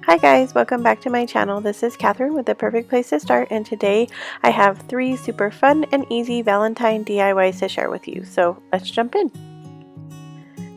Hi guys, welcome back to my channel. This is Catherine with The Perfect Place to Start, and today I have 3 super fun and easy Valentine DIYs to share with you. So let's jump in.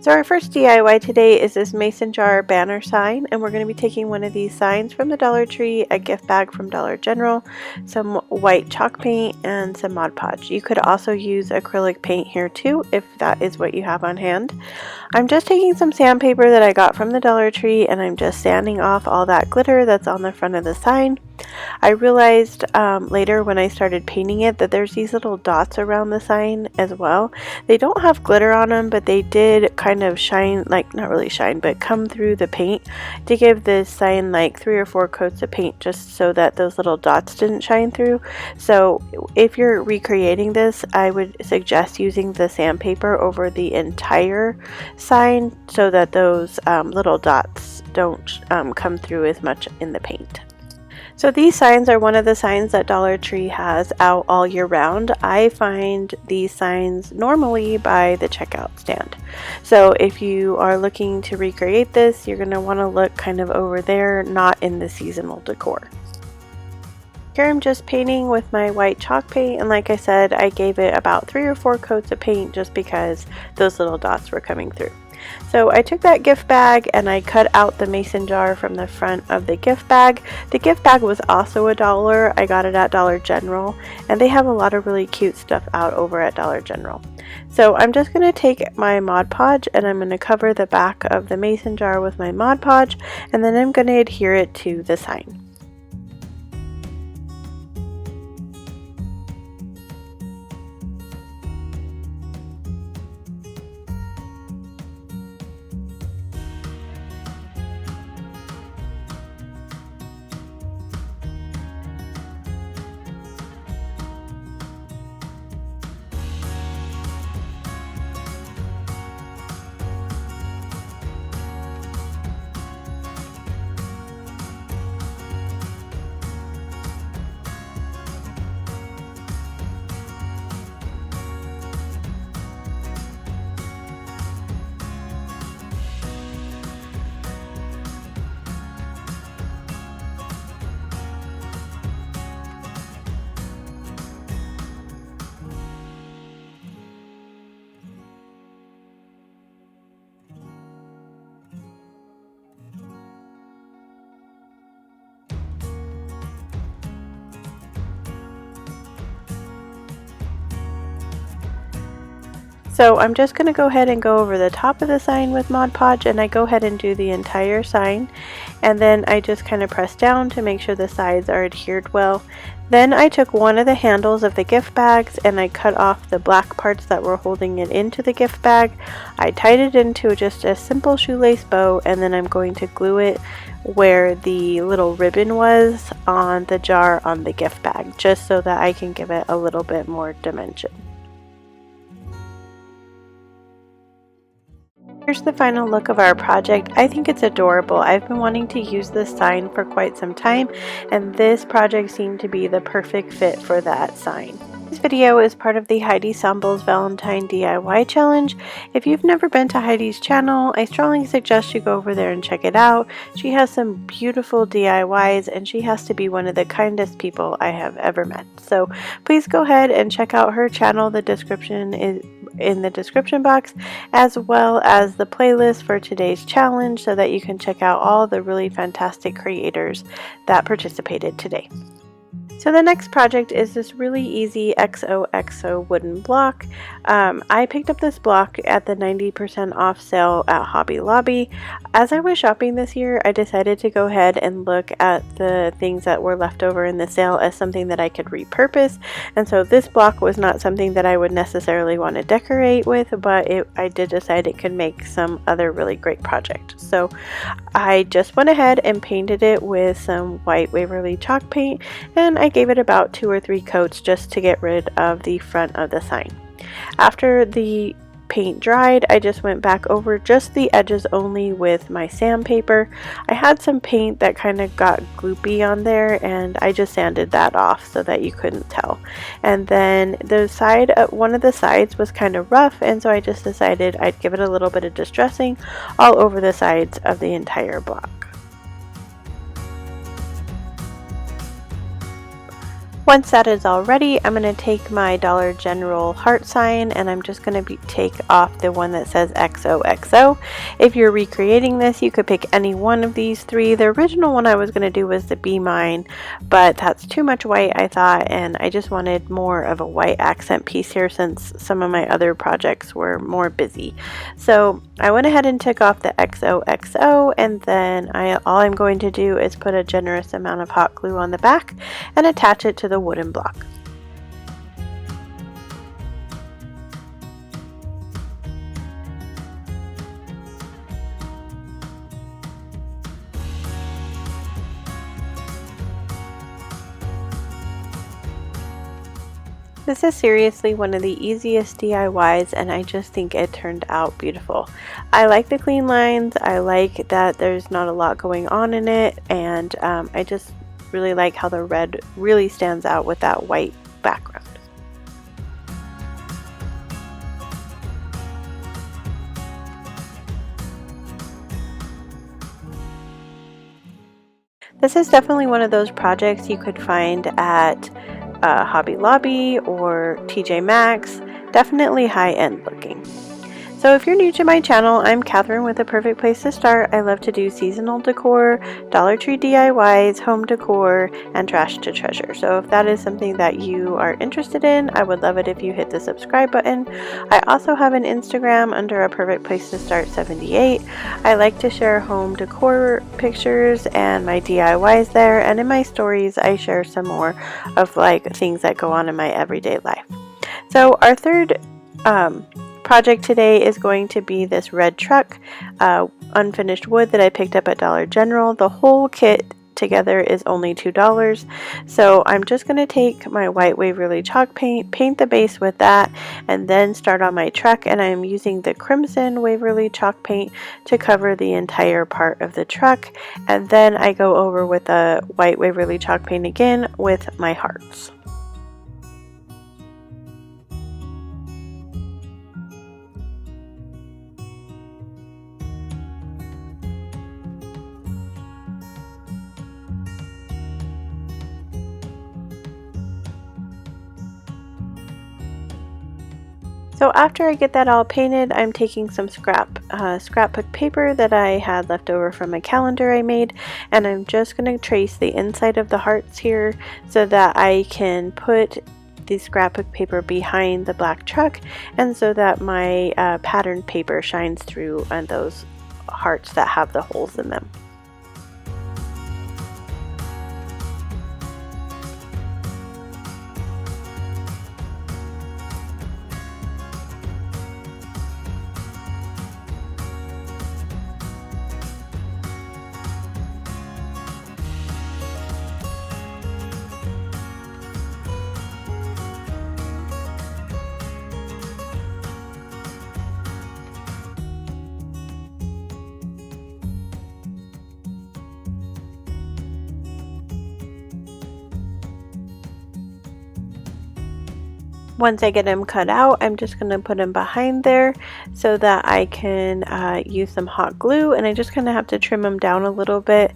So our first DIY today is this mason jar banner sign, and we're going to be taking one of these signs from the Dollar Tree, a gift bag from Dollar General, some white chalk paint, and some Mod Podge. You could also use acrylic paint here too if that is what you have on hand. I'm just taking some sandpaper that I got from the Dollar Tree, and I'm just sanding off all that glitter that's on the front of the sign. I realized later when I started painting it that there's these little dots around the sign as well. They don't have glitter on them, but they did kind of shine, like not really shine, but come through the paint to give this sign like 3 or 4 coats of paint just so that those little dots didn't shine through. So if you're recreating this, I would suggest using the sandpaper over the entire sign so that those little dots don't come through as much in the paint. So these signs are one of the signs that Dollar Tree has out all year round. I find these signs normally by the checkout stand. So if you are looking to recreate this, you're going to want to look kind of over there, not in the seasonal decor. Here I'm just painting with my white chalk paint, and like I said, I gave it about 3 or 4 coats of paint just because those little dots were coming through. So I took that gift bag and I cut out the mason jar from the front of the gift bag. The gift bag was also $1. I got it at Dollar General, and they have a lot of really cute stuff out over at Dollar General. So I'm just going to take my Mod Podge and I'm going to cover the back of the mason jar with my Mod Podge, and then I'm going to adhere it to the sign. So I'm just going to go ahead and go over the top of the sign with Mod Podge, and I go ahead and do the entire sign, and then I just kind of press down to make sure the sides are adhered well. Then I took one of the handles of the gift bags and I cut off the black parts that were holding it into the gift bag. I tied it into just a simple shoelace bow, and then I'm going to glue it where the little ribbon was on the jar on the gift bag, just so that I can give it a little bit more dimension. Here's the final look of our project. I think it's adorable. I've been wanting to use this sign for quite some time, and this project seemed to be the perfect fit for that sign. This video is part of the Heidi Sonboul's Valentine DIY challenge. If you've never been to Heidi's channel, I strongly suggest you go over there and check it out. She has some beautiful DIYs, and she has to be one of the kindest people I have ever met. So please go ahead and check out her channel. The description is in the description box, as well as the playlist for today's challenge, so that you can check out all the really fantastic creators that participated today. So the next project is this really easy XOXO wooden block. I picked up this block at the 90% off sale at Hobby Lobby. As I was shopping this year, I decided to go ahead and look at the things that were left over in the sale as something that I could repurpose. And so this block was not something that I would necessarily want to decorate with, but I did decide it could make some other really great project. So I just went ahead and painted it with some white Waverly chalk paint, and I gave it about 2 or 3 coats just to get rid of the front of the sign. After the paint dried, I just went back over just the edges only with my sandpaper. I had some paint that kind of got gloopy on there, and I just sanded that off so that you couldn't tell. And then the side, one of the sides was kind of rough, and so I just decided I'd give it a little bit of distressing all over the sides of the entire block. Once that is all ready, I'm going to take my Dollar General heart sign and I'm just going to take off the one that says XOXO. If you're recreating this, you could pick any one of these three. The original one I was going to do was the Be Mine, but that's too much white, I thought, and I just wanted more of a white accent piece here since some of my other projects were more busy. So I went ahead and took off the XOXO, and then all I'm going to do is put a generous amount of hot glue on the back and attach it to the wooden block. This is seriously one of the easiest DIYs, and I just think it turned out beautiful. I like the clean lines, I like that there's not a lot going on in it, and I just really like how the red really stands out with that white background. This is definitely one of those projects you could find at Hobby Lobby or TJ Maxx. Definitely high-end looking. So if you're new to my channel, I'm Catherine with A Perfect Place to Start. I love to do seasonal decor, Dollar Tree DIYs, home decor, and trash to treasure. So if that is something that you are interested in, I would love it if you hit the subscribe button. I also have an Instagram under A Perfect Place to Start 78. I like to share home decor pictures and my DIYs there, and in my stories I share some more of like things that go on in my everyday life. So our third project today is going to be this red truck, unfinished wood that I picked up at Dollar General. The whole kit together is only $2. So I'm just going to take my white Waverly chalk paint the base with that, and then start on my truck, and I'm using the crimson Waverly chalk paint to cover the entire part of the truck, and then I go over with the white Waverly chalk paint again with my hearts. So after I get that all painted, I'm taking some scrapbook paper that I had left over from a calendar I made, and I'm just going to trace the inside of the hearts here so that I can put the scrapbook paper behind the black truck, and so that my patterned paper shines through on those hearts that have the holes in them. Once I get them cut out, I'm just going to put them behind there so that I can use some hot glue, and I just kind of have to trim them down a little bit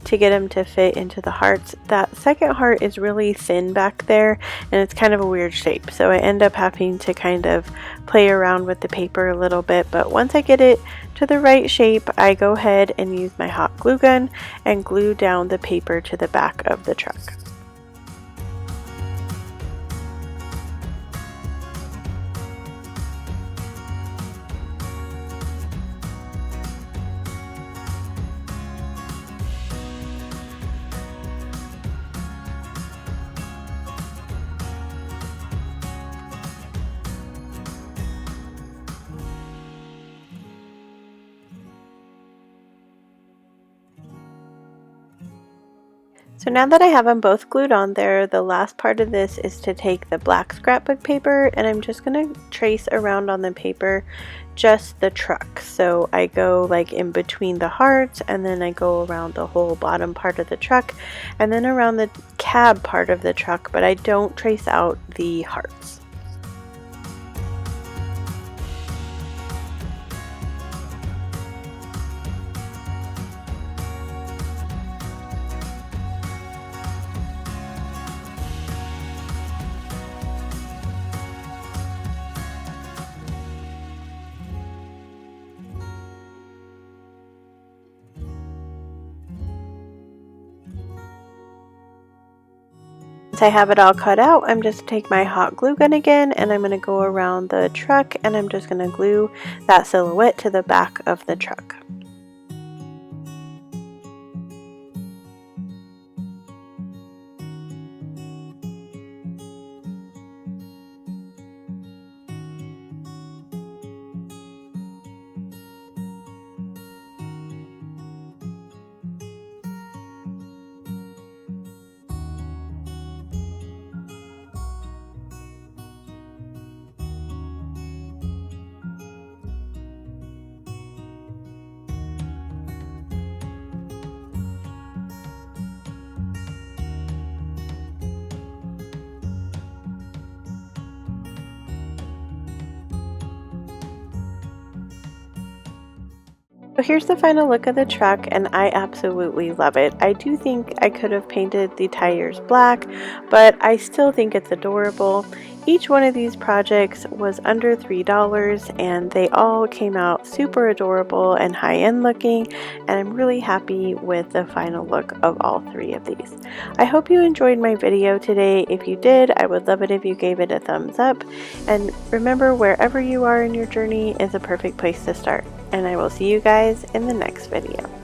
to get them to fit into the hearts. That second heart is really thin back there, and it's kind of a weird shape, so I end up having to kind of play around with the paper a little bit, but once I get it to the right shape, I go ahead and use my hot glue gun and glue down the paper to the back of the truck. So now that I have them both glued on there, the last part of this is to take the black scrapbook paper, and I'm just going to trace around on the paper just the truck. So I go like in between the hearts, and then I go around the whole bottom part of the truck, and then around the cab part of the truck, but I don't trace out the hearts. I have it all cut out, I'm just take my hot glue gun again, and I'm going to go around the truck, and I'm just going to glue that silhouette to the back of the truck. So here's the final look of the truck, and I absolutely love it. I do think I could have painted the tires black, but I still think it's adorable. Each one of these projects was under $3, and they all came out super adorable and high-end looking, and I'm really happy with the final look of all three of these. I hope you enjoyed my video today. If you did, I would love it if you gave it a thumbs up, and remember, wherever you are in your journey is a perfect place to start. And I will see you guys in the next video.